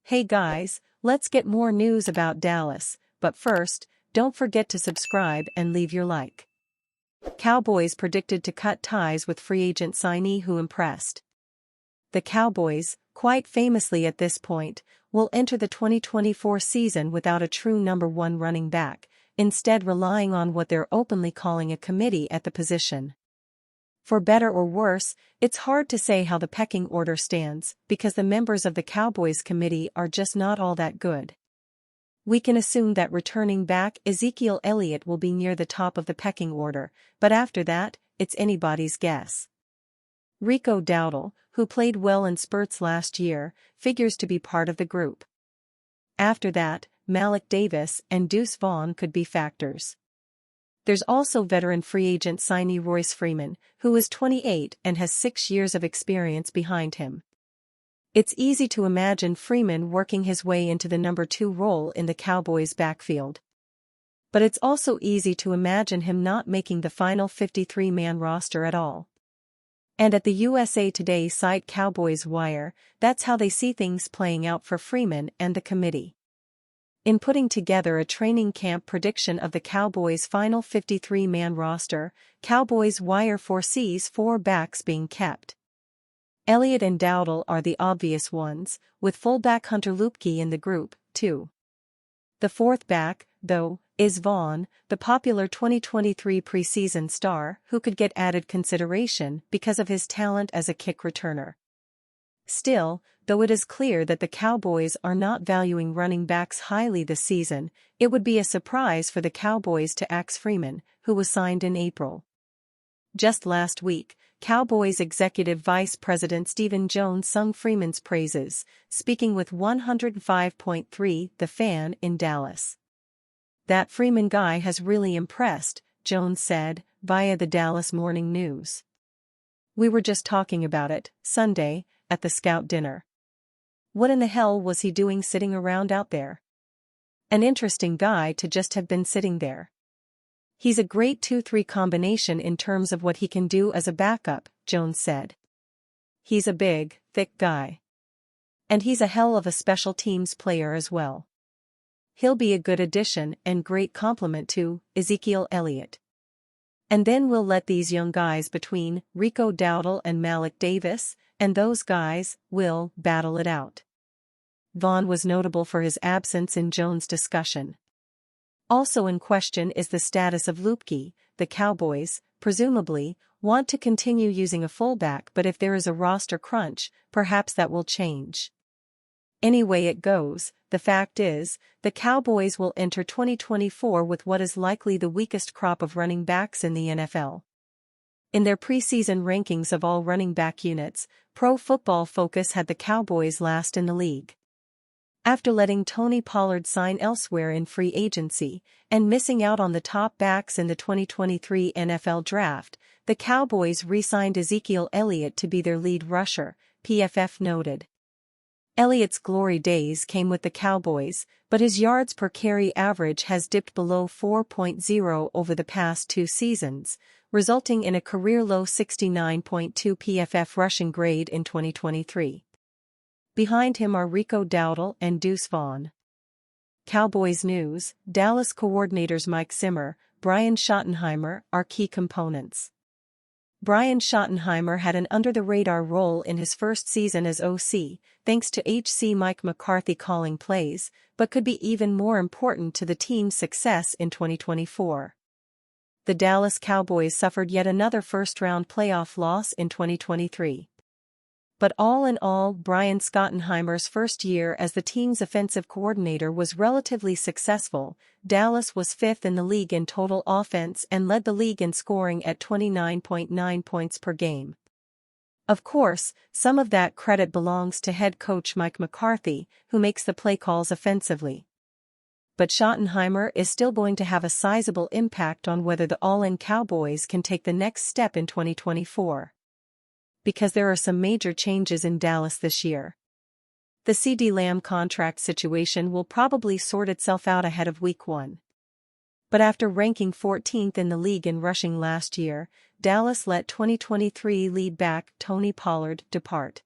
Hey guys, let's get more news about Dallas, but first, don't forget to subscribe and leave your like. Cowboys predicted to cut ties with free agent signee who impressed. The Cowboys, quite famously at this point, will enter the 2024 season without a true number one running back, instead relying on what they're openly calling a committee at the position. For better or worse, it's hard to say how the pecking order stands, because the members of the Cowboys committee are just not all that good. We can assume that returning back Ezekiel Elliott will be near the top of the pecking order, but after that, it's anybody's guess. Rico Dowdle, who played well in spurts last year, figures to be part of the group. After that, Malik Davis and Deuce Vaughn could be factors. There's also veteran free agent signee Royce Freeman, who is 28 and has 6 years of experience behind him. It's easy to imagine Freeman working his way into the number 2 role in the Cowboys' backfield. But it's also easy to imagine him not making the final 53-man roster at all. And at the USA Today site Cowboys Wire, that's how they see things playing out for Freeman and the committee. In putting together a training camp prediction of the Cowboys' final 53-man roster, Cowboys Wire foresees 4 backs being kept. Elliott and Dowdle are the obvious ones, with fullback Hunter Luepke in the group, too. The 4th back, though, is Vaughn, the popular 2023 preseason star who could get added consideration because of his talent as a kick returner. Still, though it is clear that the Cowboys are not valuing running backs highly this season, it would be a surprise for the Cowboys to axe Freeman, who was signed in April. Just last week, Cowboys Executive Vice President Stephen Jones sung Freeman's praises, speaking with 105.3 The Fan in Dallas. "That Freeman guy has really impressed," Jones said, via the Dallas Morning News. "We were just talking about it, Sunday, at the scout dinner. What in the hell was he doing sitting around out there? An interesting guy to just have been sitting there. He's a great 2-3 combination in terms of what he can do as a backup," Jones said. "He's a big, thick guy. And he's a hell of a special teams player as well. He'll be a good addition and great complement to Ezekiel Elliott. And then we'll let these young guys between Rico Dowdle and Malik Davis, and those guys will battle it out." Vaughn was notable for his absence in Jones' discussion. Also in question is the status of Luepke. The Cowboys, presumably, want to continue using a fullback, but if there is a roster crunch, perhaps that will change. Any way it goes, the fact is, the Cowboys will enter 2024 with what is likely the weakest crop of running backs in the NFL. In their preseason rankings of all running back units, Pro Football Focus had the Cowboys last in the league. After letting Tony Pollard sign elsewhere in free agency, and missing out on the top backs in the 2023 NFL Draft, the Cowboys re-signed Ezekiel Elliott to be their lead rusher, PFF noted. Elliott's glory days came with the Cowboys, but his yards per carry average has dipped below 4.0 over the past 2 seasons, resulting in a career-low 69.2 PFF rushing grade in 2023. Behind him are Rico Dowdle and Deuce Vaughn. Cowboys news: Dallas coordinators Mike Zimmer, Brian Schottenheimer are key components. Brian Schottenheimer had an under-the-radar role in his first season as OC, thanks to HC Mike McCarthy calling plays, but could be even more important to the team's success in 2024. The Dallas Cowboys suffered yet another first-round playoff loss in 2023. But all in all, Brian Schottenheimer's first year as the team's offensive coordinator was relatively successful. Dallas was 5th in the league in total offense and led the league in scoring at 29.9 points per game. Of course, some of that credit belongs to head coach Mike McCarthy, who makes the play calls offensively. But Schottenheimer is still going to have a sizable impact on whether the All-In Cowboys can take the next step in 2024. Because there are some major changes in Dallas this year. The CeeDee Lamb contract situation will probably sort itself out ahead of Week 1. But after ranking 14th in the league in rushing last year, Dallas let 2023 lead back Tony Pollard depart.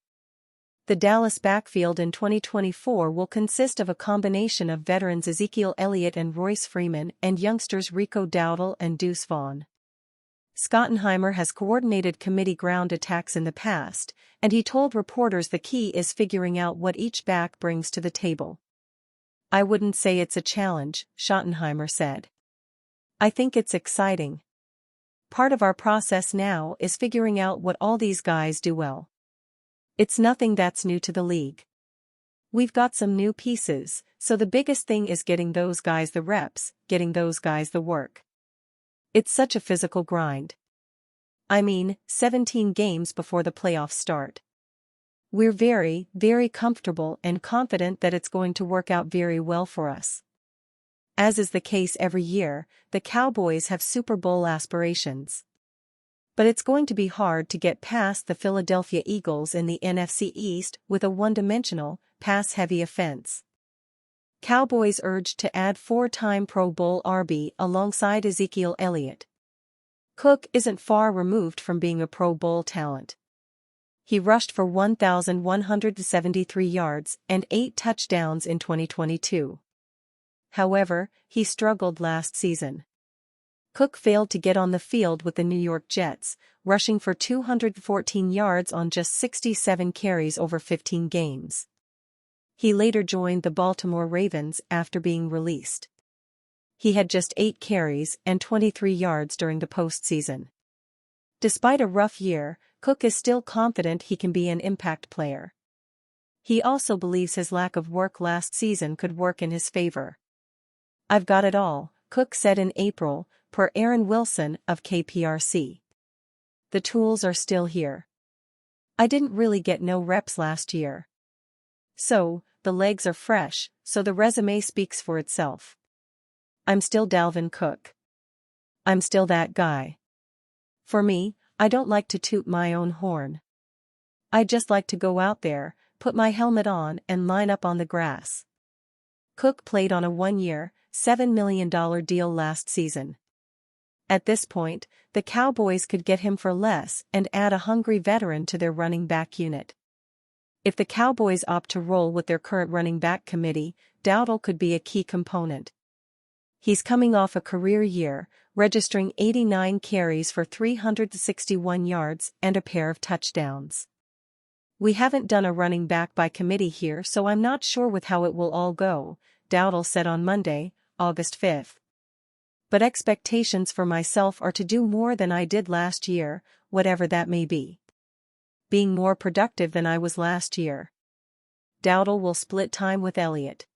The Dallas backfield in 2024 will consist of a combination of veterans Ezekiel Elliott and Royce Freeman and youngsters Rico Dowdle and Deuce Vaughn. Schottenheimer has coordinated committee ground attacks in the past, and he told reporters the key is figuring out what each back brings to the table. "I wouldn't say it's a challenge," Schottenheimer said. "I think it's exciting. Part of our process now is figuring out what all these guys do well. It's nothing that's new to the league. We've got some new pieces, so the biggest thing is getting those guys the reps, getting those guys the work. It's such a physical grind. I mean, 17 games before the playoffs start. We're very, very comfortable and confident that it's going to work out very well for us." As is the case every year, the Cowboys have Super Bowl aspirations. But it's going to be hard to get past the Philadelphia Eagles in the NFC East with a one-dimensional, pass-heavy offense. Cowboys urged to add four-time Pro Bowl RB alongside Ezekiel Elliott. Cook isn't far removed from being a Pro Bowl talent. He rushed for 1,173 yards and 8 touchdowns in 2022. However, he struggled last season. Cook failed to get on the field with the New York Jets, rushing for 214 yards on just 67 carries over 15 games. He later joined the Baltimore Ravens after being released. He had just 8 carries and 23 yards during the postseason. Despite a rough year, Cook is still confident he can be an impact player. He also believes his lack of work last season could work in his favor. "I've got it all," Cook said in April, per Aaron Wilson of KPRC. "The tools are still here. I didn't really get no reps last year. So, the legs are fresh, so the resume speaks for itself. I'm still Dalvin Cook. I'm still that guy. For me, I don't like to toot my own horn. I just like to go out there, put my helmet on and line up on the grass." Cook played on a one-year, $7 million deal last season. At this point, the Cowboys could get him for less and add a hungry veteran to their running back unit. If the Cowboys opt to roll with their current running back committee, Dowdle could be a key component. He's coming off a career year, registering 89 carries for 361 yards and a pair of touchdowns. "We haven't done a running back by committee here, so I'm not sure with how it will all go," Dowdle said on Monday, August 5. "But expectations for myself are to do more than I did last year, whatever that may be. Being more productive than I was last year." Dowdle will split time with Elliott.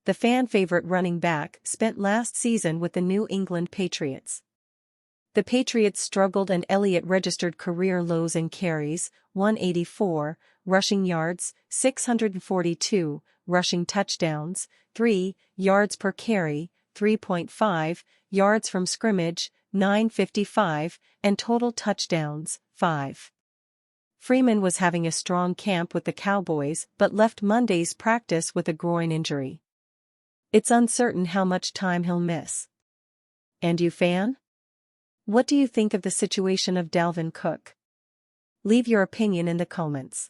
The fan-favorite running back spent last season with the New England Patriots. The Patriots struggled and Elliott registered career lows in carries, 184, rushing yards, 642, rushing touchdowns, 3 yards per carry, 3.5, yards from scrimmage, 955, and total touchdowns, 5. Freeman was having a strong camp with the Cowboys but left Monday's practice with a groin injury. It's uncertain how much time he'll miss. And you, fan? What do you think of the situation of Dalvin Cook? Leave your opinion in the comments.